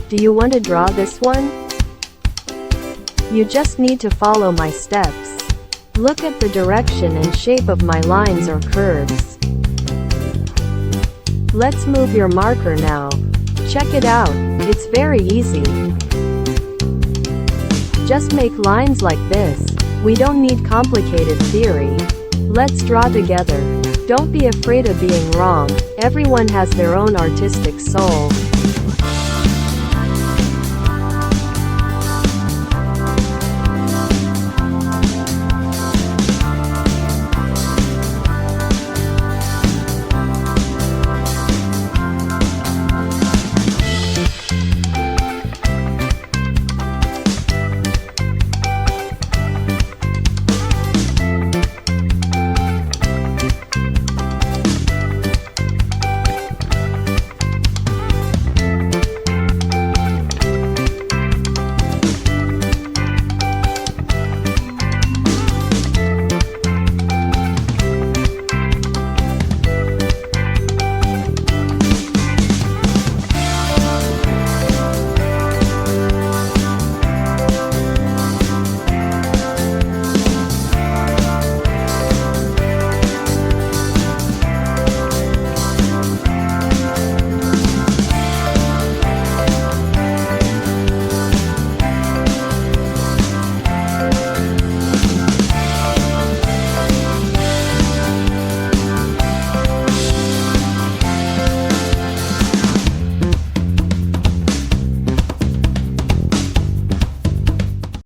Do you want to draw this one? You just need to follow my steps. Look at the direction and shape of my lines or curves. Let's move your marker now. Check it out, it's very easy. Just make lines like this. We don't need complicated theory. Let's draw together. Don't be afraid of being wrong. Everyone has their own artistic soul.